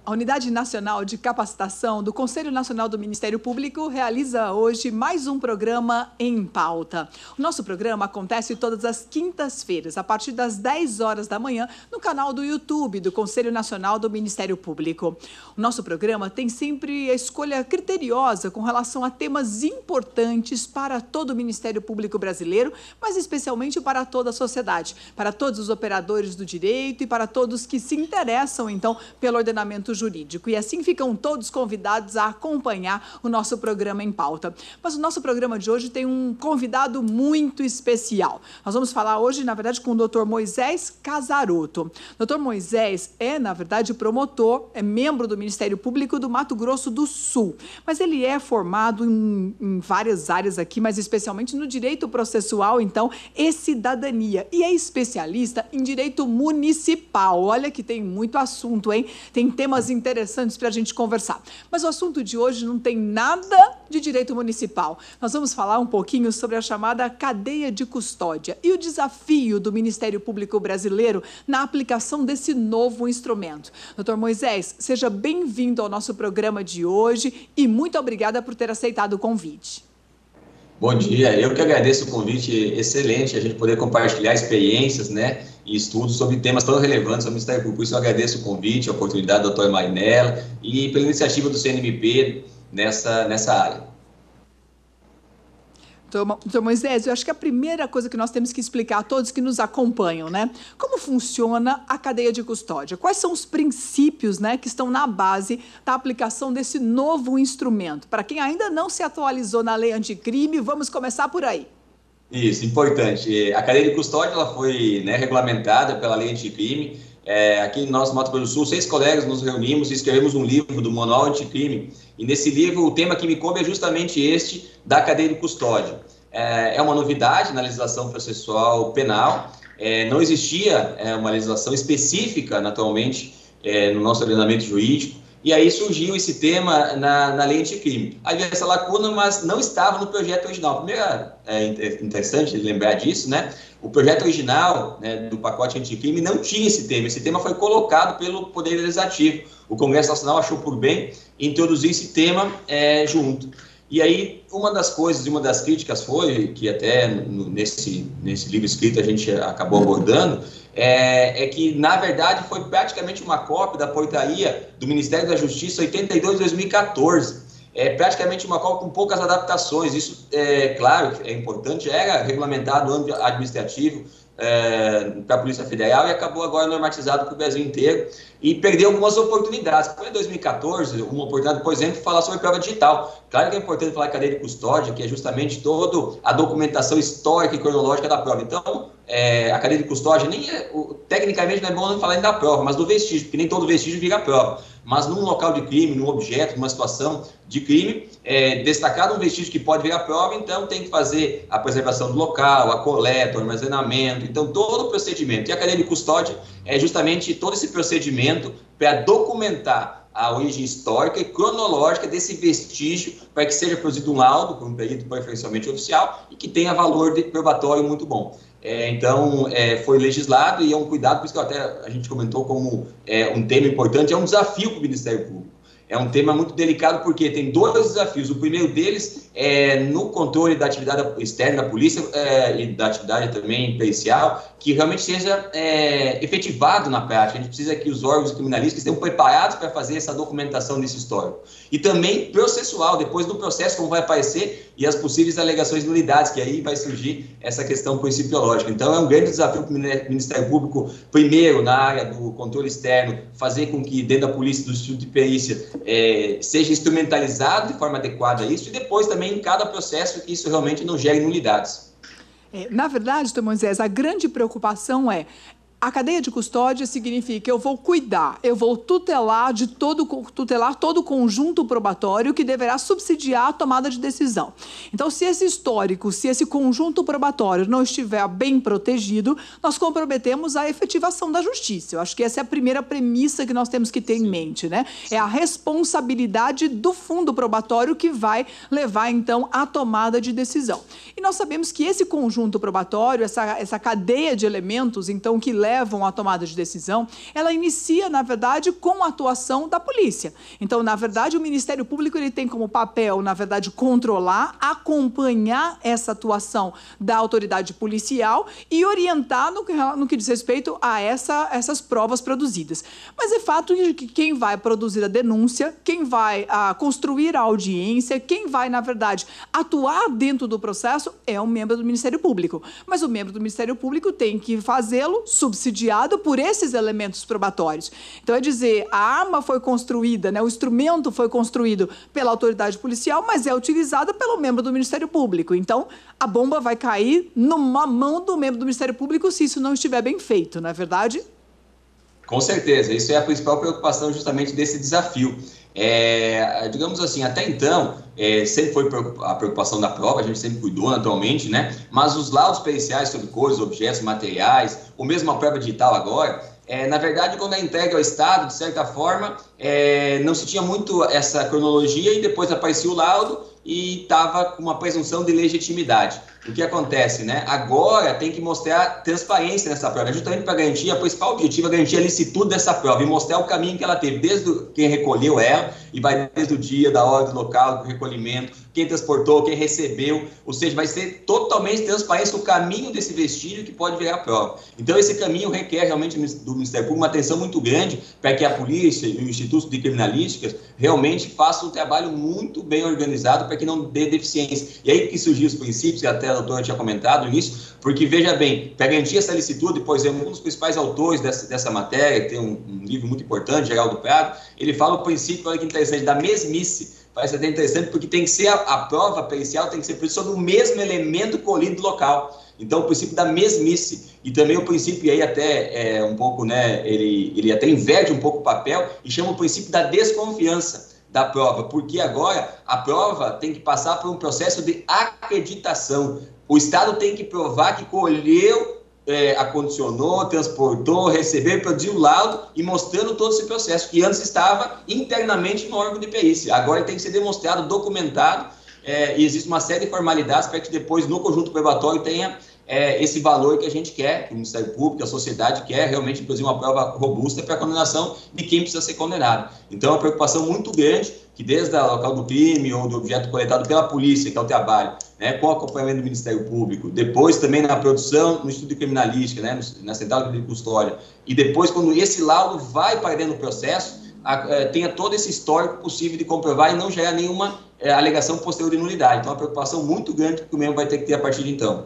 A Unidade Nacional de Capacitação do Conselho Nacional do Ministério Público realiza hoje mais um programa Em Pauta. O nosso programa acontece todas as quintas-feiras, a partir das 10 horas da manhã, no canal do YouTube do Conselho Nacional do Ministério Público. O nosso programa tem sempre a escolha criteriosa com relação a temas importantes para todo o Ministério Público brasileiro, mas especialmente para toda a sociedade, para todos os operadores do direito e para todos que se interessam, então, pelo ordenamento jurídico. E assim ficam todos convidados a acompanhar o nosso programa Em Pauta. Mas o nosso programa de hoje tem um convidado muito especial. Nós vamos falar hoje, na verdade, com o Dr. Moisés Casarotto. Dr. Moisés é, na verdade, promotor, é membro do Ministério Público do Mato Grosso do Sul. Mas ele é formado em várias áreas aqui, mas especialmente no direito processual, então, e cidadania. E é especialista em direito municipal. Olha que tem muito assunto, hein? Tem temas interessantes para a gente conversar. Mas o assunto de hoje não tem nada de direito municipal. Nós vamos falar um pouquinho sobre a chamada cadeia de custódia e o desafio do Ministério Público brasileiro na aplicação desse novo instrumento. Dr. Moisés, seja bem-vindo ao nosso programa de hoje e muito obrigada por ter aceitado o convite. Bom dia, eu que agradeço o convite excelente, a gente poder compartilhar experiências, né, e estudos sobre temas tão relevantes ao Ministério Público. Por isso eu agradeço o convite, a oportunidade do doutor Marinella e pela iniciativa do CNMP nessa área. Doutor Moisés, eu acho que a primeira coisa que nós temos que explicar a todos que nos acompanham, né? Como funciona a cadeia de custódia? Quais são os princípios, né, que estão na base da aplicação desse novo instrumento? Para quem ainda não se atualizou na lei anticrime, vamos começar por aí. Isso, importante. A cadeia de custódia ela foi, né, regulamentada pela lei anticrime. Aqui no nosso Mato Grosso do Sul, 6 colegas nos reunimos e escrevemos um livro do Manual Anticrime. E nesse livro, o tema que me coube é justamente este da cadeia de custódia. É uma novidade na legislação processual penal. Não existia uma legislação específica, naturalmente, no nosso ordenamento jurídico. E aí surgiu esse tema na lei anticrime. Havia essa lacuna, mas não estava no projeto original. Primeiro, é interessante lembrar disso, né? O projeto original, né, do pacote anticrime não tinha esse tema. Esse tema foi colocado pelo Poder Legislativo. O Congresso Nacional achou por bem introduzir esse tema junto. E aí, uma das coisas, uma das críticas foi, que até nesse livro escrito a gente acabou abordando, é que, na verdade, foi praticamente uma cópia da portaria do Ministério da Justiça 82 de 2014. Praticamente uma cópia com poucas adaptações. Isso, claro, é importante, era regulamentado no âmbito administrativo para a Polícia Federal e acabou agora normatizado para o Brasil inteiro e perdeu algumas oportunidades. Foi em 2014, uma oportunidade, por exemplo, falar sobre prova digital. Claro que é importante falar de cadeia de custódia, que é justamente toda a documentação histórica e cronológica da prova. Então, a cadeia de custódia, tecnicamente não é bom não falar nem da prova, mas do vestígio, porque nem todo vestígio vira prova. Mas num local de crime, num objeto, numa situação de crime, destacado um vestígio que pode virar prova, então tem que fazer a preservação do local, a coleta, o armazenamento, então todo o procedimento. E a cadeia de custódia é justamente todo esse procedimento para documentar a origem histórica e cronológica desse vestígio para que seja produzido um laudo por um perito preferencialmente oficial e que tenha valor de probatório muito bom. Então, foi legislado e é um cuidado, por isso que até a gente comentou como um tema importante, é um desafio para o Ministério Público. É um tema muito delicado porque tem 2 desafios. O primeiro deles é no controle da atividade externa da polícia e da atividade também pericial, que realmente seja efetivado na prática. A gente precisa que os órgãos criminalísticos estejam preparados para fazer essa documentação desse histórico. E também processual, depois do processo, como vai aparecer, e as possíveis alegações de nulidades, que aí vai surgir essa questão principiológica. Então, é um grande desafio para o Ministério Público, primeiro, na área do controle externo, fazer com que, dentro da polícia, do Instituto de Perícia, seja instrumentalizado de forma adequada isso, e depois também em cada processo que isso realmente não gere nulidades. Na verdade, doutor Moisés, a grande preocupação a cadeia de custódia significa eu vou cuidar, eu vou tutelar todo o conjunto probatório que deverá subsidiar a tomada de decisão. Então, se esse histórico, se esse conjunto probatório não estiver bem protegido, nós comprometemos a efetivação da justiça. Eu acho que essa é a primeira premissa que nós temos que ter em mente, né? É a responsabilidade do fundo probatório que vai levar, então, à tomada de decisão. E nós sabemos que esse conjunto probatório, essa cadeia de elementos, então, que leva levam à tomada de decisão, ela inicia, na verdade, com a atuação da polícia. Então, na verdade, o Ministério Público ele tem como papel, na verdade, controlar, acompanhar essa atuação da autoridade policial e orientar no que diz respeito a essas provas produzidas. Mas é fato que quem vai produzir a denúncia, quem vai construir a audiência, quem vai, na verdade, atuar dentro do processo é um membro do Ministério Público. Mas o membro do Ministério Público tem que fazê-lo subsidiado por esses elementos probatórios. Então, é dizer, a arma foi construída, né, o instrumento foi construído pela autoridade policial, mas é utilizada pelo membro do Ministério Público. Então, a bomba vai cair numa mão do membro do Ministério Público se isso não estiver bem feito, não é verdade? Com certeza, isso é a principal preocupação justamente desse desafio. Digamos assim, até então, sempre foi a preocupação da prova, a gente sempre cuidou naturalmente, né? Mas os laudos periciais sobre coisas, objetos, materiais, ou mesmo a prova digital agora, na verdade, quando é entregue ao Estado, de certa forma, não se tinha muito essa cronologia e depois aparecia o laudo e estava com uma presunção de legitimidade. O que acontece, né? Agora tem que mostrar transparência nessa prova, justamente para garantir, a principal objetivo é garantir a licitude dessa prova e mostrar o caminho que ela teve, desde quem recolheu ela, e vai desde o dia, da hora, do local, do recolhimento, quem transportou, quem recebeu, ou seja, vai ser totalmente transparente o caminho desse vestígio que pode virar prova. Então, esse caminho requer realmente do Ministério Público uma atenção muito grande para que a polícia e o Instituto de Criminalística realmente façam um trabalho muito bem organizado para que não dê deficiência. E aí que surgiu os princípios, que até a doutora tinha comentado nisso, porque, veja bem, para garantir essa licitude, por exemplo, um dos principais autores dessa matéria, que tem um livro muito importante, Geraldo Prado, ele fala o princípio, olha que interessante, da mesmice. Parece até interessante, porque tem que ser a prova pericial, tem que ser sobre o mesmo elemento colhido do local. Então, o princípio da mesmice. E também o princípio, e aí até um pouco, né, ele até inverte um pouco o papel e chama o princípio da desconfiança da prova, porque agora a prova tem que passar por um processo de acreditação. O Estado tem que provar que colheu, acondicionou, transportou, recebeu, produziu o laudo e mostrando todo esse processo, que antes estava internamente no órgão de perícia. Agora tem que ser demonstrado, documentado, e existe uma série de formalidades para que depois, no conjunto probatório, tenha esse valor que a gente quer, que o Ministério Público, a sociedade quer realmente, inclusive, uma prova robusta para a condenação de quem precisa ser condenado. Então, é uma preocupação muito grande, que desde o local do crime ou do objeto coletado pela polícia, que é o trabalho, né, com o acompanhamento do Ministério Público, depois também na produção, no Instituto de Criminalística, né, na Central de Custódia, e depois, quando esse laudo vai para dentro do processo, tenha todo esse histórico possível de comprovar e não gerar nenhuma alegação posterior de nulidade. Então, é uma preocupação muito grande que o membro vai ter que ter a partir de então.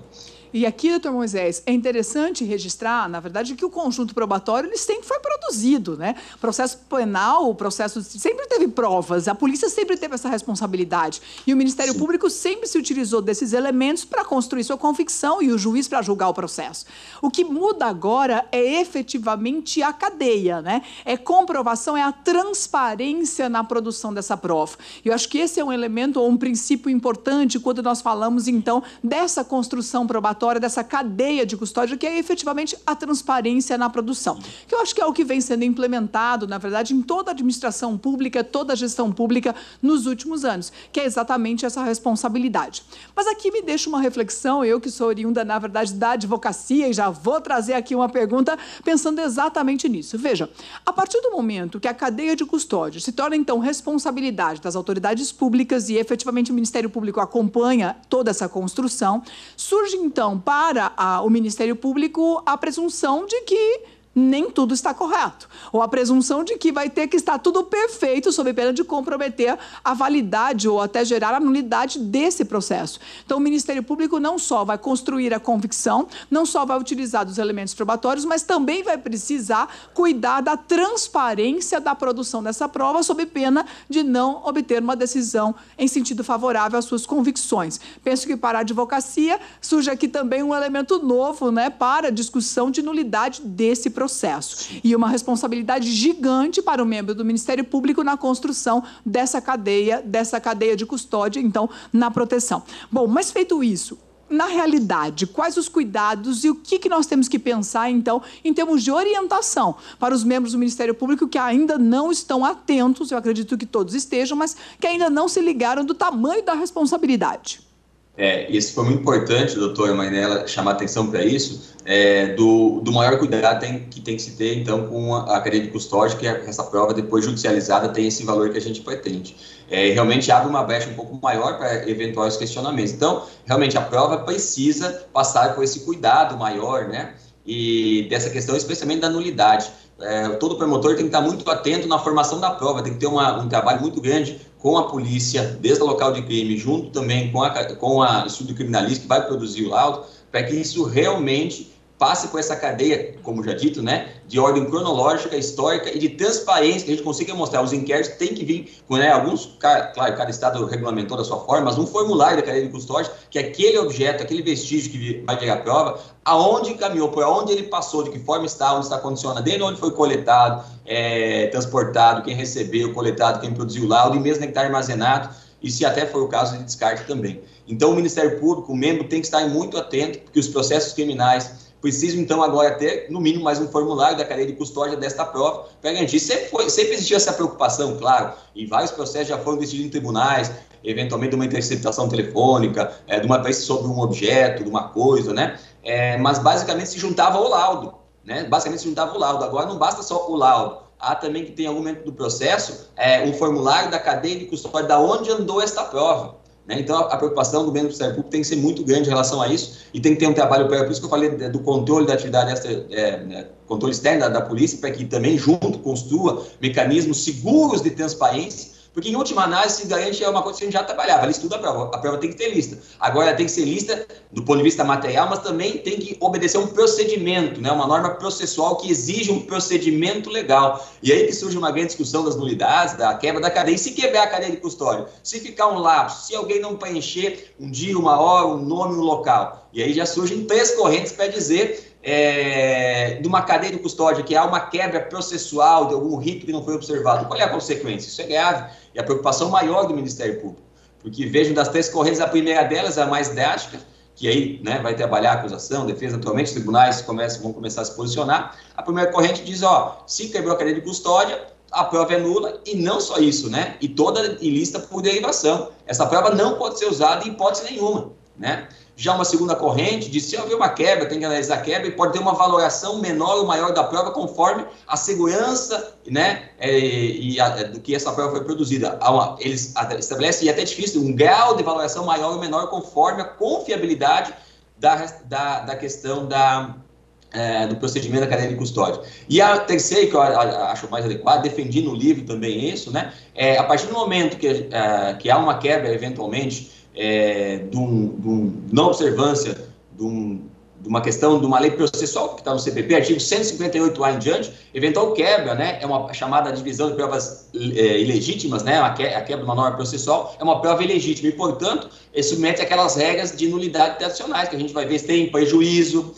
E aqui, doutor Moisés, é interessante registrar, na verdade, que o conjunto probatório ele sempre foi produzido, né? O processo penal, o processo sempre teve provas, a polícia sempre teve essa responsabilidade. E o Ministério Sim. Público sempre se utilizou desses elementos para construir sua convicção e o juiz para julgar o processo. O que muda agora é efetivamente a cadeia, né? É comprovação, é a transparência na produção dessa prova. E eu acho que esse é um elemento ou um princípio importante quando nós falamos, então, dessa construção probatória, dessa cadeia de custódia, que é efetivamente a transparência na produção. Que eu acho que é o que vem sendo implementado, na verdade, em toda a administração pública, toda a gestão pública nos últimos anos, que é exatamente essa responsabilidade. Mas aqui me deixa uma reflexão, eu que sou oriunda, na verdade, da advocacia, e já vou trazer aqui uma pergunta pensando exatamente nisso. Veja, a partir do momento que a cadeia de custódia se torna, então, responsabilidade das autoridades públicas e efetivamente o Ministério Público acompanha toda essa construção, surge, então, para o Ministério Público a presunção de que nem tudo está correto, ou a presunção de que vai ter que estar tudo perfeito sob pena de comprometer a validade ou até gerar a nulidade desse processo. Então, o Ministério Público não só vai construir a convicção, não só vai utilizar dos elementos probatórios, mas também vai precisar cuidar da transparência da produção dessa prova sob pena de não obter uma decisão em sentido favorável às suas convicções. Penso que para a advocacia surge aqui também um elemento novo, né, para a discussão de nulidade desse processo. E uma responsabilidade gigante para o membro do Ministério Público na construção dessa cadeia de custódia, então, na proteção. Bom, mas feito isso, na realidade, quais os cuidados e o que nós temos que pensar, então, em termos de orientação para os membros do Ministério Público que ainda não estão atentos, eu acredito que todos estejam, mas que ainda não se ligaram do tamanho da responsabilidade? Isso foi muito importante, doutora Mainella, chamar atenção para isso, do maior cuidado que tem que se ter, então, com a cadeia de custódia, que essa prova, depois judicializada, tem esse valor que a gente pretende. Realmente abre uma brecha um pouco maior para eventuais questionamentos. Então, realmente, a prova precisa passar por esse cuidado maior, né? E dessa questão, especialmente da nulidade. Todo promotor tem que estar muito atento na formação da prova, tem que ter um trabalho muito grande com a polícia, desde o local de crime, junto também com a estudo criminalístico que vai produzir o laudo, para que isso realmente passe por essa cadeia, como já dito, né, de ordem cronológica, histórica e de transparência, que a gente consiga mostrar. Os inquéritos têm que vir, né, claro, cada estado regulamentou da sua forma, mas um formulário da cadeia de custódia, que aquele objeto, aquele vestígio que vai virar prova, aonde caminhou, por onde ele passou, de que forma está, onde está condicionado, desde onde foi coletado, transportado, quem recebeu, coletado, quem produziu o laudo, e mesmo que está armazenado, e se até for o caso de descarte também. Então, o Ministério Público, o membro, tem que estar muito atento, porque os processos criminais precisam, então, agora ter, no mínimo, mais um formulário da cadeia de custódia desta prova para garantir. Sempre existiu essa preocupação, claro, e vários processos já foram decididos em tribunais, eventualmente de uma interceptação telefônica, de uma peça sobre um objeto, de uma coisa, né? Mas, basicamente, se juntava o laudo, né? Basicamente, se juntava o laudo. Agora, não basta só o laudo. Há também que tem algum momento do processo, um formulário da cadeia de custódia, da onde andou esta prova. Então, a preocupação do Ministério Público tem que ser muito grande em relação a isso e tem que ter um trabalho prévio. Por isso que eu falei do controle da atividade, controle externo da polícia, para que também, junto, construa mecanismos seguros de transparência, porque, em última análise, se garante uma coisa que a gente já trabalhava. Ela estuda a prova tem que ter lista. Agora, ela tem que ser lista do ponto de vista material, mas também tem que obedecer um procedimento, né? Uma norma processual que exige um procedimento legal. E aí que surge uma grande discussão das nulidades, da quebra da cadeia. E se quebrar a cadeia de custódia? Se ficar um lapso, se alguém não preencher um dia, uma hora, um nome, um local. E aí já surgem 3 correntes para dizer de uma cadeia de custódia, que há uma quebra processual de algum rito que não foi observado. Qual é a consequência? Isso é grave. E a preocupação maior do Ministério Público. Porque vejam, das 3 correntes, a primeira delas é a mais drástica, que aí, né, vai trabalhar a acusação, defesa, atualmente, os tribunais vão começar a se posicionar. A primeira corrente diz, se quebrou a cadeia de custódia, a prova é nula, e não só isso, né? E toda ilícita por derivação. Essa prova não pode ser usada em hipótese nenhuma, né? Já uma segunda corrente diz, se houver uma quebra, tem que analisar a quebra e pode ter uma valoração menor ou maior da prova conforme a segurança, né, do que essa prova foi produzida. Eles estabelecem, e é até difícil, um grau de valoração maior ou menor conforme a confiabilidade da questão do procedimento da cadeia de custódia. E a terceira, que eu acho mais adequada, defendi no livro também isso, né, a partir do momento que há uma quebra, eventualmente, não observância de uma questão de uma lei processual que está no CPP, artigo 158A em diante, eventual quebra, né, é uma chamada divisão de provas ilegítimas, né, a quebra de uma norma processual é uma prova ilegítima e, portanto, submete aquelas regras de nulidade tradicionais, que a gente vai ver se tem prejuízo,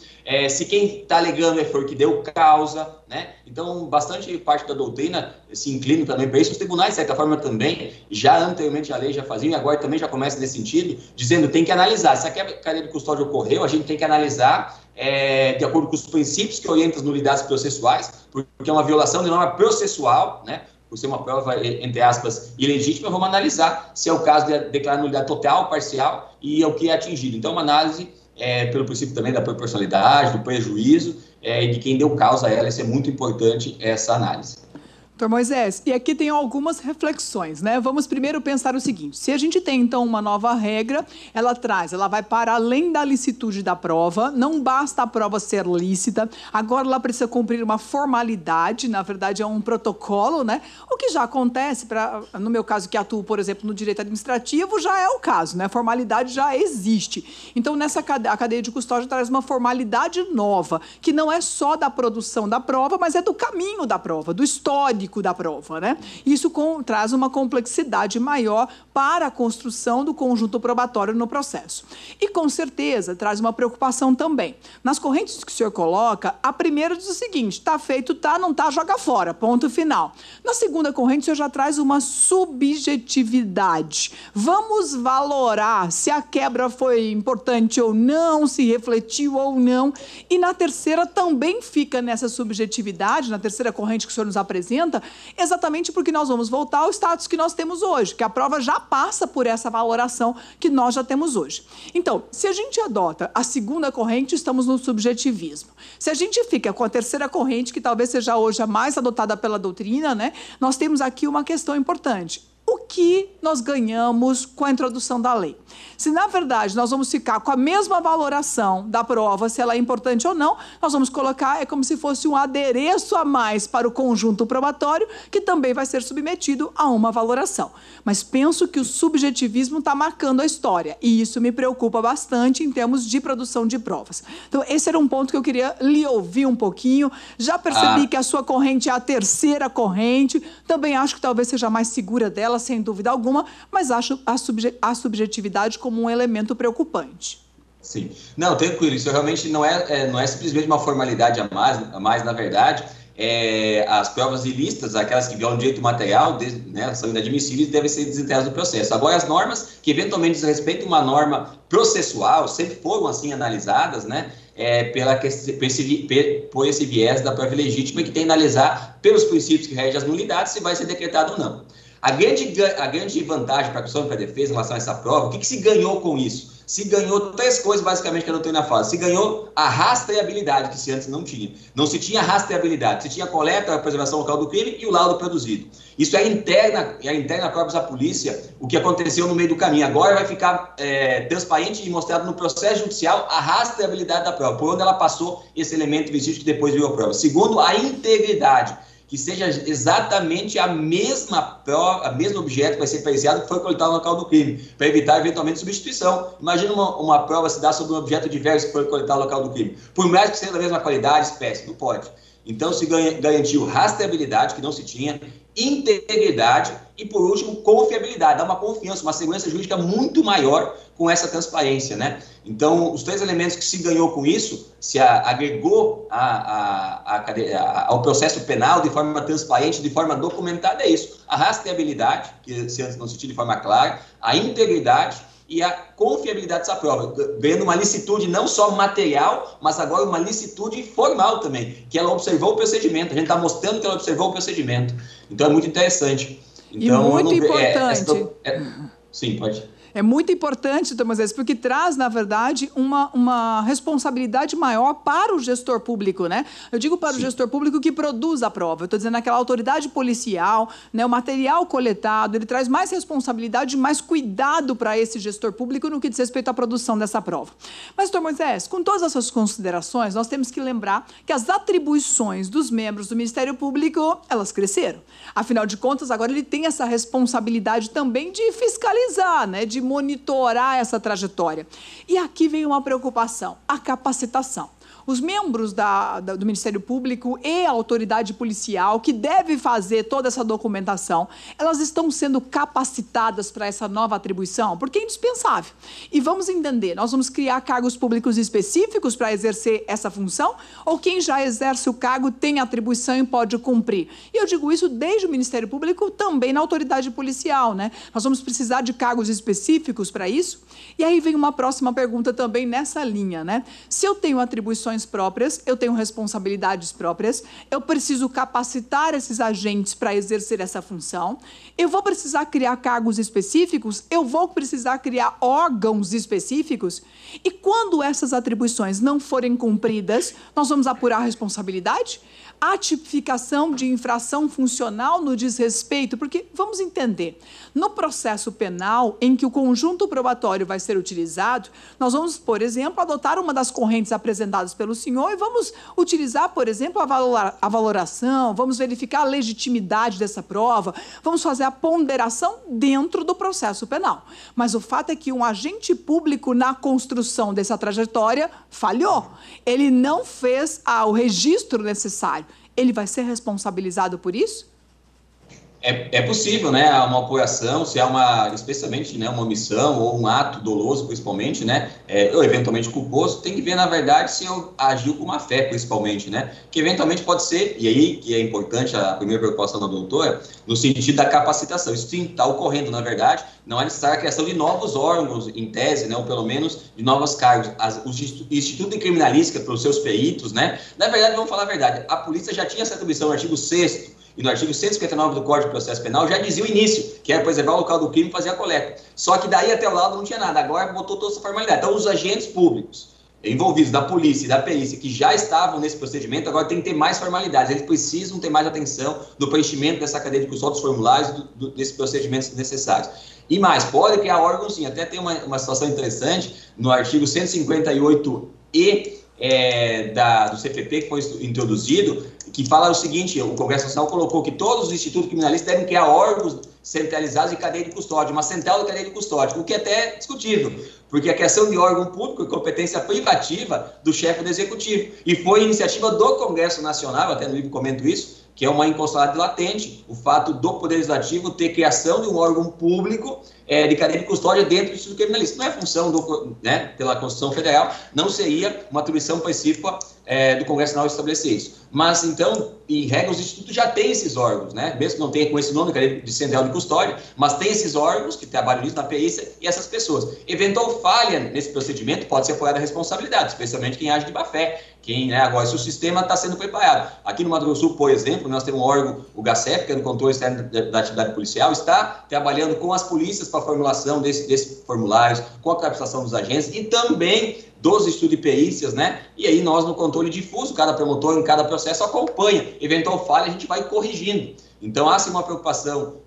se quem está alegando foi o que deu causa, né? Então, bastante parte da doutrina se inclina também para isso. Os tribunais, de certa forma, também, já anteriormente a lei já faziam, e agora também já começa nesse sentido, dizendo que tem que analisar. Se a cadeia de custódia ocorreu, a gente tem que analisar de acordo com os princípios que orientam as nulidades processuais, porque é uma violação de norma processual, né? Por ser uma prova, entre aspas, ilegítima, vamos analisar se é o caso de declarar nulidade total, parcial e é o que é atingido. Então, uma análise pelo princípio também da proporcionalidade, do prejuízo, e de quem deu causa a ela. Isso é muito importante, essa análise. Doutor Moisés, e aqui tem algumas reflexões, né? Vamos primeiro pensar o seguinte: se a gente tem, então, uma nova regra, ela vai para além da licitude da prova, não basta a prova ser lícita, agora ela precisa cumprir uma formalidade, na verdade é um protocolo, né? O que já acontece, no meu caso que atuo, por exemplo, no direito administrativo, já é o caso, né? A formalidade já existe. Então, a cadeia de custódia traz uma formalidade nova, que não é só da produção da prova, mas é do caminho da prova, do histórico da prova, né? Isso traz uma complexidade maior para a construção do conjunto probatório no processo. E, com certeza, traz uma preocupação também. Nas correntes que o senhor coloca, a primeira diz o seguinte: está feito, não está, joga fora, ponto final. Na segunda corrente, o senhor já traz uma subjetividade. Vamos valorar se a quebra foi importante ou não, se refletiu ou não. E na terceira também fica nessa subjetividade, na terceira corrente que o senhor nos apresenta, volta, exatamente porque nós vamos voltar ao status que nós temos hoje, que a prova já passa por essa valoração que nós já temos hoje. Então, se a gente adota a segunda corrente, estamos no subjetivismo. Se a gente fica com a terceira corrente, que talvez seja hoje a mais adotada pela doutrina, né, nós temos aqui uma questão importante. O que nós ganhamos com a introdução da lei? Se, na verdade, nós vamos ficar com a mesma valoração da prova, se ela é importante ou não, nós vamos colocar, é como se fosse um adereço a mais para o conjunto probatório, que também vai ser submetido a uma valoração. Mas penso que o subjetivismo está marcando a história, e isso me preocupa bastante em termos de produção de provas. Então, esse era um ponto que eu queria lhe ouvir um pouquinho. Já percebi que a sua corrente é a terceira corrente, também acho que talvez seja a mais segura dela, sem dúvida alguma, mas acho a subjetividade como um elemento preocupante. Sim. Não, tranquilo, isso realmente não é simplesmente uma formalidade a mais na verdade, as provas ilícitas, aquelas que violam direito material, né, são inadmissíveis e devem ser desenterradas do processo. Agora, as normas que eventualmente desrespeitam uma norma processual, sempre foram assim analisadas, né, por esse viés da prova legítima, que tem que analisar pelos princípios que regem as nulidades se vai ser decretado ou não. A grande vantagem para a acusação e para a defesa em relação a essa prova, o que se ganhou com isso? Se ganhou três coisas, basicamente, que a doutrina fala. Se ganhou a rastreabilidade, que se antes não tinha. Não se tinha rastreabilidade, se tinha a coleta, a preservação local do crime e o laudo produzido. Isso é interna corpus da polícia, o que aconteceu no meio do caminho. Agora vai ficar transparente e mostrado no processo judicial a rastreabilidade da prova, por onde ela passou esse elemento vestígio que depois virou prova. Segundo, a integridade, que seja exatamente a mesma prova, a mesmo objeto que vai ser periciado que foi coletado no local do crime, para evitar eventualmente substituição. Imagina uma prova se dá sobre um objeto diverso que foi coletado no local do crime. Por mais que seja da mesma qualidade, espécie, não pode. Então se garantiu rastreabilidade, que não se tinha, integridade e, por último, confiabilidade. Dá uma confiança, uma segurança jurídica muito maior com essa transparência, né? Então, os três elementos que se ganhou com isso, se agregou ao processo penal de forma transparente, de forma documentada, é isso. A rastreabilidade, que se antes não se tinha de forma clara, a integridade e a confiabilidade dessa prova, ganhando uma licitude não só material, mas agora uma licitude formal também, que ela observou o procedimento. A gente está mostrando que ela observou o procedimento. Então, é muito interessante. Então, e muito importante. Sim, pode. É muito importante, Tomás, porque traz, na verdade, uma responsabilidade maior para o gestor público, né? Eu digo para o gestor público que produz a prova. Eu estou dizendo aquela autoridade policial, né? O material coletado, ele traz mais responsabilidade, mais cuidado para esse gestor público no que diz respeito à produção dessa prova. Mas, doutor Moisés, com todas essas considerações, nós temos que lembrar que as atribuições dos membros do Ministério Público, elas cresceram. Afinal de contas, agora ele tem essa responsabilidade também de fiscalizar, né? De monitorar essa trajetória. E aqui vem uma preocupação, a capacitação. Os membros do Ministério Público e a autoridade policial, que deve fazer toda essa documentação, elas estão sendo capacitadas para essa nova atribuição? Porque é indispensável. E vamos entender, nós vamos criar cargos públicos específicos para exercer essa função? Ou quem já exerce o cargo tem atribuição e pode cumprir? E eu digo isso desde o Ministério Público, também na autoridade policial, né? Nós vamos precisar de cargos específicos para isso? E aí vem uma próxima pergunta também nessa linha, né? Se eu tenho atribuições próprias, eu tenho responsabilidades próprias, eu preciso capacitar esses agentes para exercer essa função, eu vou precisar criar cargos específicos, eu vou precisar criar órgãos específicos, e quando essas atribuições não forem cumpridas, nós vamos apurar a responsabilidade? A tipificação de infração funcional no desrespeito, porque, vamos entender, no processo penal em que o conjunto probatório vai ser utilizado, nós vamos, por exemplo, adotar uma das correntes apresentadas pelo senhor e vamos utilizar, por exemplo, a valoração, vamos verificar a legitimidade dessa prova, vamos fazer a ponderação dentro do processo penal. Mas o fato é que um agente público na construção dessa trajetória falhou. Ele não fez o registro necessário. Ele vai ser responsabilizado por isso? É possível, né, uma apuração, se há especialmente, né, uma omissão ou um ato doloso, principalmente, né, ou eventualmente culposo, tem que ver, na verdade, se eu agiu com má fé, principalmente, né, que eventualmente pode ser, e aí que é importante a primeira preocupação da doutora, no sentido da capacitação. Isso sim está ocorrendo, na verdade, não é necessária a criação de novos órgãos, em tese, né, ou pelo menos de novos cargos. O Instituto de Criminalística, pelos seus peritos, né, na verdade, vamos falar a verdade, a polícia já tinha essa atribuição no artigo 6º, E no artigo 159 do Código de Processo Penal já dizia o início, que era preservar o local do crime e fazer a coleta. Só que daí até o lado não tinha nada, agora botou toda essa formalidade. Então, os agentes públicos envolvidos da polícia e da perícia que já estavam nesse procedimento, agora tem que ter mais formalidades, eles precisam ter mais atenção no preenchimento dessa cadeia de custódia dos formulários, desses procedimentos necessários. E mais, pode criar órgãos, sim, até tem uma situação interessante no artigo 158-E do CPP, que foi introduzido, que fala o seguinte: o Congresso Nacional colocou que todos os institutos criminalistas devem criar órgãos centralizados de cadeia de custódia, uma central de cadeia de custódia, o que é até discutível, porque a criação de órgão público é competência privativa do chefe do Executivo, e foi iniciativa do Congresso Nacional, até no livro comento isso, que é uma inconstitucionalidade latente, o fato do Poder Legislativo ter criação de um órgão público de cadeia de custódia dentro do Instituto Criminalista. Não é função pela Constituição Federal, não seria uma atribuição específica do Congresso Nacional estabelecer isso. Mas, então, em regra, os institutos já têm esses órgãos, né? Mesmo que não tenha com esse nome, cadeia de central de custódia, mas tem esses órgãos que trabalham nisso na perícia e essas pessoas. Eventual falha nesse procedimento pode ser apoiada a responsabilidade, especialmente quem age de má-fé. Agora, se o sistema está sendo preparado. Aqui no Mato Grosso do Sul, por exemplo, nós temos um órgão, o GACEP, que é do controle externo da atividade policial, está trabalhando com as polícias para a formulação desses formulários, com a capacitação dos agentes e também dos estudos de perícias, né? E aí nós, no controle difuso, cada promotor em cada processo acompanha. Eventual falha, a gente vai corrigindo. Então, há sim uma preocupação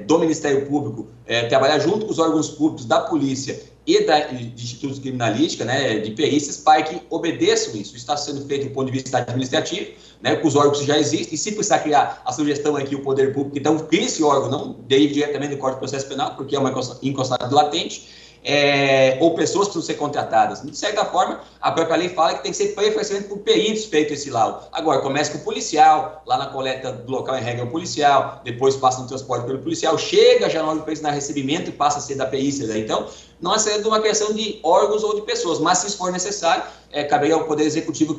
do Ministério Público trabalhar junto com os órgãos públicos da polícia e de institutos criminalísticos, né, de perícias, para que obedeçam isso. Isso está sendo feito do ponto de vista administrativo, né, com os órgãos que já existem, e se precisar criar a sugestão aqui, o Poder Público, então cria esse órgão, não derive diretamente do Código de Processo Penal, porque é uma inconstitucionalidade latente, ou pessoas que precisam ser contratadas. De certa forma, a própria lei fala que tem que ser preferencialmente por peritos feito esse laudo. Agora, começa com o policial, lá na coleta do local em regra é o policial, depois passa no transporte pelo policial, chega já no órgão de perícia, na recebimento e passa a ser da perícia. Né? Então, não é sendo uma questão de órgãos ou de pessoas, mas se isso for necessário, caberia ao Poder Executivo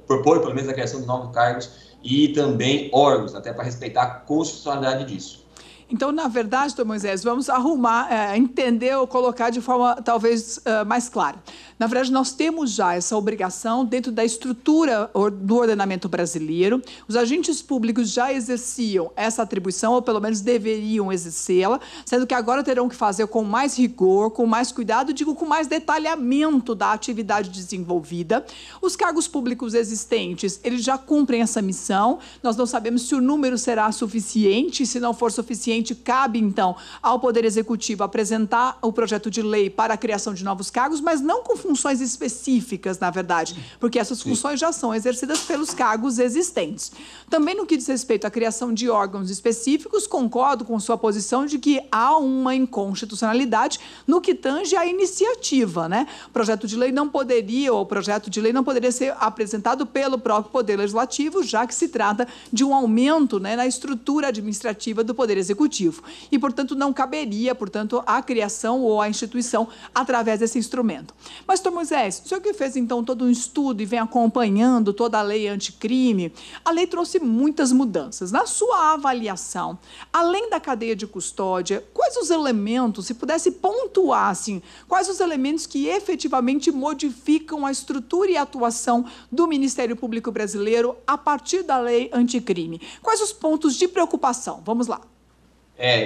propor, pelo menos, a criação de novos cargos e também órgãos, até para respeitar a constitucionalidade disso. Então, na verdade, doutor Moisés, vamos arrumar, entender ou colocar de forma talvez mais clara. Na verdade, nós temos já essa obrigação dentro da estrutura do ordenamento brasileiro. Os agentes públicos já exerciam essa atribuição, ou pelo menos deveriam exercê-la, sendo que agora terão que fazer com mais rigor, com mais cuidado, digo, com mais detalhamento da atividade desenvolvida. Os cargos públicos existentes, eles já cumprem essa missão. Nós não sabemos se o número será suficiente. Se não for suficiente, cabe, então, ao Poder Executivo apresentar o projeto de lei para a criação de novos cargos, mas não com funções específicas, na verdade, porque essas funções já são exercidas pelos cargos existentes. Também no que diz respeito à criação de órgãos específicos, concordo com sua posição de que há uma inconstitucionalidade no que tange à iniciativa, né? O projeto de lei não poderia ser apresentado pelo próprio Poder Legislativo, já que se trata de um aumento, né, na estrutura administrativa do Poder Executivo. E, portanto, não caberia, a criação ou a instituição através desse instrumento. Mas, doutor Moisés, o senhor que fez, então, todo um estudo e vem acompanhando toda a lei anticrime, a lei trouxe muitas mudanças. Na sua avaliação, além da cadeia de custódia, quais os elementos, se pudesse pontuar, assim, quais os elementos que efetivamente modificam a estrutura e a atuação do Ministério Público Brasileiro a partir da lei anticrime? Quais os pontos de preocupação? Vamos lá.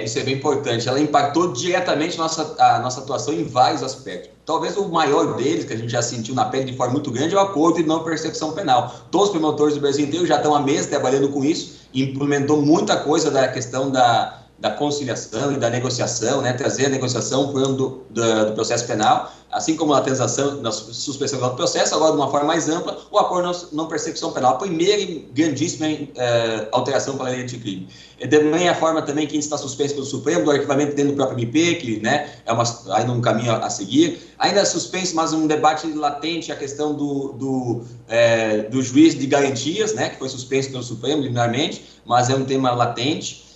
Isso é bem importante. Ela impactou diretamente a nossa atuação em vários aspectos. Talvez o maior deles, que a gente já sentiu na pele de forma muito grande, é o acordo de não persecução penal. Todos os promotores do Brasil inteiro já estão há meses trabalhando com isso, e implementou muita coisa da questão da conciliação e da negociação, né? Trazer a negociação para o do processo penal, assim como a transação, na suspensão do processo, agora de uma forma mais ampla, o acordo não persecução penal, a primeira e grandíssima alteração para a lei anticrime. E também a forma também que está suspenso pelo Supremo, do arquivamento dentro do próprio MP, que, né, ainda um caminho a seguir. Ainda suspenso, mas um debate latente, a questão do juiz de garantias, né, que foi suspenso pelo Supremo, liminarmente, mas é um tema latente,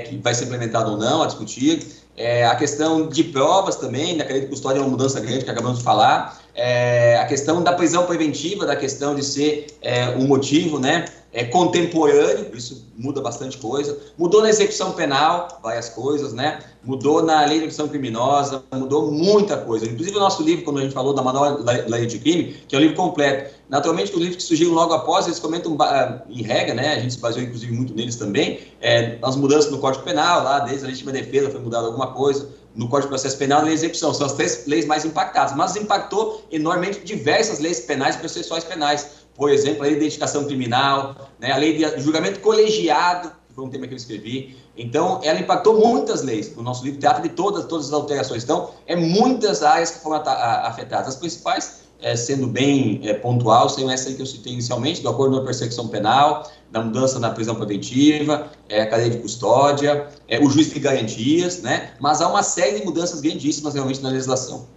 que vai ser implementado ou não, a discutir. A questão de provas também, da cadeia de custódia é uma mudança grande que acabamos de falar. A questão da prisão preventiva, da questão de ser um motivo, né, contemporâneo, isso muda bastante coisa, mudou na execução penal, várias coisas, né? Mudou na lei de execução criminosa, mudou muita coisa. Inclusive o nosso livro, quando a gente falou da Manual da Lei de Crime, que é um livro completo, naturalmente os livros que surgiram logo após, eles comentam em regra, né? A gente se baseou inclusive muito neles também, as mudanças no Código Penal, lá desde a legítima defesa foi mudada alguma coisa, no Código de Processo Penal e Lei de Execução, são as 3 leis mais impactadas, mas impactou enormemente diversas leis penais e processuais penais. Por exemplo, a lei de identificação criminal, né, a lei de julgamento colegiado, que foi um tema que eu escrevi. Então, ela impactou muitas leis. O nosso livro trata de todas as alterações. Então, muitas áreas que foram afetadas. As principais, sendo bem pontual, são essa aí que eu citei inicialmente, do acordo na persecução penal, da mudança na prisão preventiva, a cadeia de custódia, o juiz de garantias, né? Mas há uma série de mudanças grandíssimas realmente na legislação.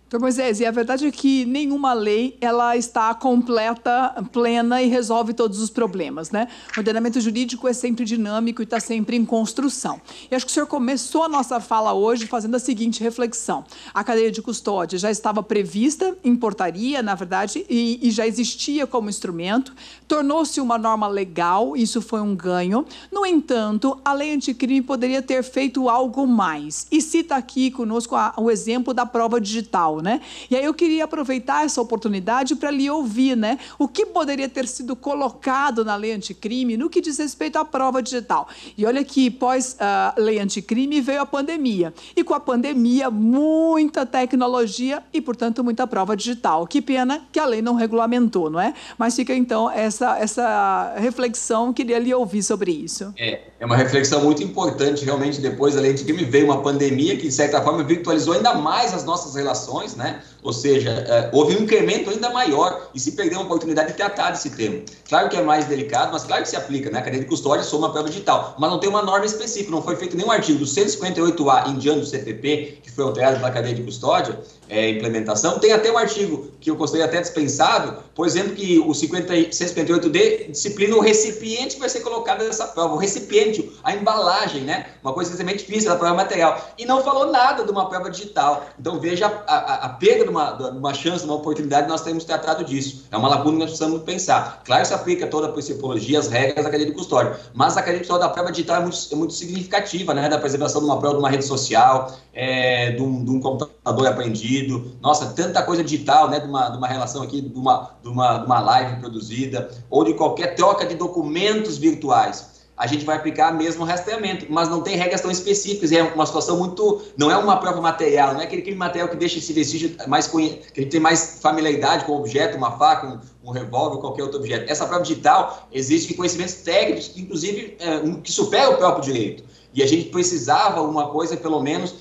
Doutor Moisés, e a verdade é que nenhuma lei ela está completa, plena e resolve todos os problemas, né? O ordenamento jurídico é sempre dinâmico e está sempre em construção. E acho que o senhor começou a nossa fala hoje fazendo a seguinte reflexão. A cadeia de custódia já estava prevista em portaria, na verdade, e já existia como instrumento, tornou-se uma norma legal, isso foi um ganho. No entanto, a lei anticrime poderia ter feito algo mais. E cita aqui conosco o exemplo da prova digital, né? E aí eu queria aproveitar essa oportunidade para lhe ouvir, né? O que poderia ter sido colocado na lei anticrime no que diz respeito à prova digital. E olha que pós a lei anticrime veio a pandemia. E com a pandemia, muita tecnologia e, portanto, muita prova digital. Que pena que a lei não regulamentou, não é? Mas fica, então, essa reflexão, queria lhe ouvir sobre isso. É uma reflexão muito importante, realmente, depois da lei anticrime veio uma pandemia que, de certa forma, virtualizou ainda mais as nossas relações, né? Ou seja, houve um incremento ainda maior e se perdeu a oportunidade de tratar desse tema. Claro que é mais delicado, mas claro que se aplica, né? A cadeia de custódia soma a prova digital, mas não tem uma norma específica, não foi feito nenhum artigo do 158A em diante do CPP, que foi alterado pela cadeia de custódia, implementação. Tem até um artigo que eu considero até dispensado, por exemplo, que o 158D disciplina o recipiente que vai ser colocado nessa prova, o recipiente, a embalagem, né? Uma coisa extremamente difícil da prova material. E não falou nada de uma prova digital. Então, veja a perda de uma chance, de uma oportunidade, nós temos tratado disso. É uma lacuna que nós precisamos pensar. Claro que se aplica toda a principologia, as regras da cadeia de custódia, mas a cadeia de custódia da prova digital é muito significativa, né? Da preservação de uma prova de uma rede social, de um computador apreendido. Nossa, tanta coisa digital, né? De uma relação aqui, de uma live produzida, ou de qualquer troca de documentos virtuais. A gente vai aplicar mesmo o rastreamento, mas não tem regras tão específicas, é uma situação muito... Não é uma prova material, não é aquele material que deixa esse vestígio mais... que a gente tem mais familiaridade com o objeto, uma faca, um revólver, qualquer outro objeto. Essa prova digital existe conhecimentos técnicos, inclusive, que superam o próprio direito. E a gente precisava uma coisa, pelo menos,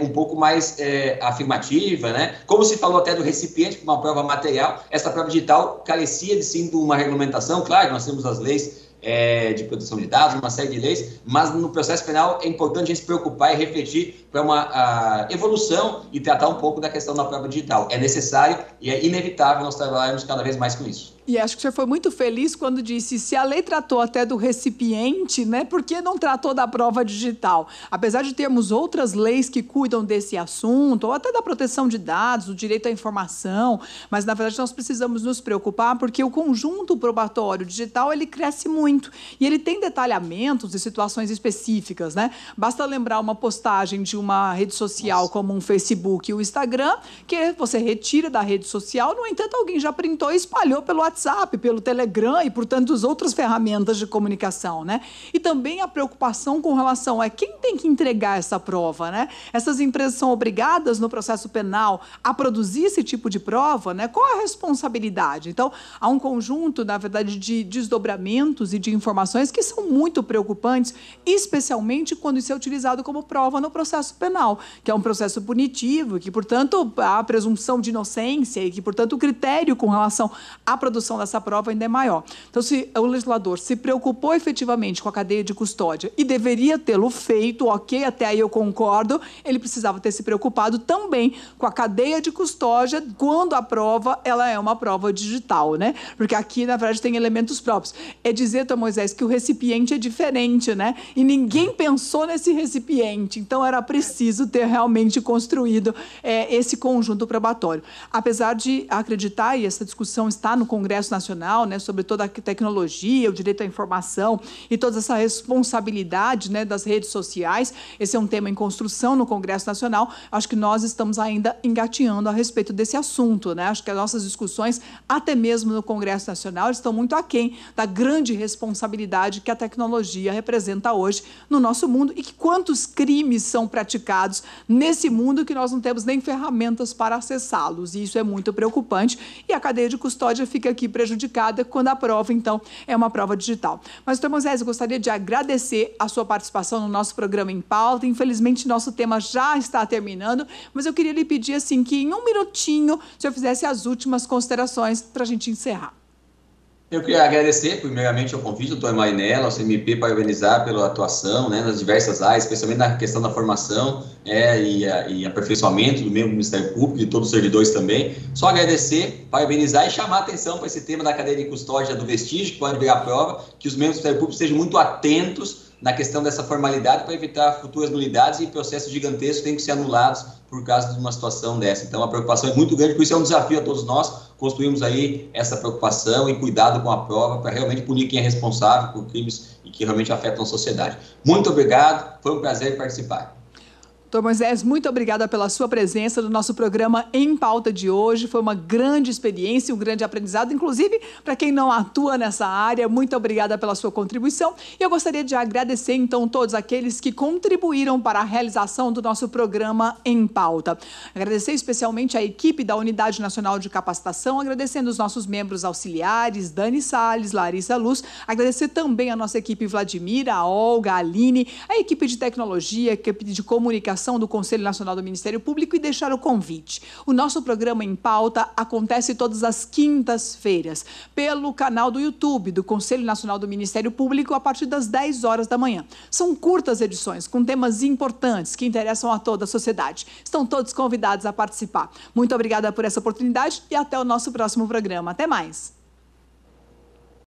um pouco mais afirmativa, né? Como se falou até do recipiente, uma prova material, essa prova digital carecia de, sim, de uma regulamentação. Claro, nós temos as leis de proteção de dados, uma série de leis, mas no processo penal é importante a gente se preocupar e refletir para uma evolução e tratar um pouco da questão da prova digital. É necessário e é inevitável nós trabalharmos cada vez mais com isso. E acho que o senhor foi muito feliz quando disse, se a lei tratou até do recipiente, né, por que não tratou da prova digital? Apesar de termos outras leis que cuidam desse assunto, ou até da proteção de dados, do direito à informação, mas, na verdade, nós precisamos nos preocupar porque o conjunto probatório digital, ele cresce muito. E ele tem detalhamentos de situações específicas, né? Basta lembrar uma postagem de uma rede social como um Facebook e o Instagram, que você retira da rede social, no entanto, alguém já printou e espalhou pelo WhatsApp, pelo Telegram e por tantas outras ferramentas de comunicação, né? E também a preocupação com relação a quem tem que entregar essa prova, né? Essas empresas são obrigadas no processo penal a produzir esse tipo de prova, né? Qual a responsabilidade? Então, há um conjunto, na verdade, de desdobramentos e de informações que são muito preocupantes, especialmente quando isso é utilizado como prova no processo penal, que é um processo punitivo, que, portanto, há presunção de inocência e que, portanto, o critério com relação à produção dessa prova ainda é maior. Então, se o legislador se preocupou efetivamente com a cadeia de custódia e deveria tê-lo feito, ok, até aí eu concordo, ele precisava ter se preocupado também com a cadeia de custódia quando a prova ela é uma prova digital, né? Porque aqui, na verdade, tem elementos próprios. É dizer, Dr. Moisés, que o recipiente é diferente, né? E ninguém pensou nesse recipiente, então era preciso ter realmente construído esse conjunto probatório. Apesar de acreditar, e essa discussão está no Congresso Nacional, né, sobre toda a tecnologia, o direito à informação e toda essa responsabilidade, né, das redes sociais, esse é um tema em construção no Congresso Nacional. Acho que nós estamos ainda engatinhando a respeito desse assunto, né? Acho que as nossas discussões, até mesmo no Congresso Nacional, estão muito aquém da grande responsabilidade que a tecnologia representa hoje no nosso mundo e que quantos crimes são praticados nesse mundo que nós não temos nem ferramentas para acessá-los, e isso é muito preocupante, e a cadeia de custódia fica aqui prejudicada quando a prova, então, é uma prova digital. Mas, doutor Moisés, eu gostaria de agradecer a sua participação no nosso programa Em Pauta. Infelizmente, nosso tema já está terminando, mas eu queria lhe pedir, assim, que em um minutinho, o senhor fizesse as últimas considerações para a gente encerrar. Eu queria agradecer, primeiramente, ao convite do Dr. Marinella, ao CMP, parabenizar pela atuação, né, nas diversas áreas, especialmente na questão da formação e aperfeiçoamento do membro do Ministério Público e de todos os servidores também. Só agradecer, parabenizar e chamar a atenção para esse tema da cadeia de custódia do vestígio, que pode virar prova, que os membros do Ministério Público estejam muito atentos na questão dessa formalidade para evitar futuras nulidades e processos gigantescos que têm que ser anulados por causa de uma situação dessa. Então, a preocupação é muito grande, por isso é um desafio a todos nós construirmos aí essa preocupação e cuidado com a prova para realmente punir quem é responsável por crimes e que realmente afetam a sociedade. Muito obrigado, foi um prazer participar. Doutor Moisés, muito obrigada pela sua presença no nosso programa Em Pauta de hoje. Foi uma grande experiência, um grande aprendizado, inclusive para quem não atua nessa área. Muito obrigada pela sua contribuição. E eu gostaria de agradecer, então, todos aqueles que contribuíram para a realização do nosso programa Em Pauta. Agradecer especialmente a equipe da Unidade Nacional de Capacitação, agradecendo os nossos membros auxiliares, Dani Salles, Larissa Luz. Agradecer também a nossa equipe Vladimira, a Olga, a Aline, a equipe de tecnologia, a equipe de comunicação do Conselho Nacional do Ministério Público e deixar o convite. O nosso programa Em Pauta acontece todas as quintas-feiras pelo canal do YouTube do Conselho Nacional do Ministério Público a partir das 10 horas da manhã. São curtas edições com temas importantes que interessam a toda a sociedade. Estão todos convidados a participar. Muito obrigada por essa oportunidade e até o nosso próximo programa. Até mais!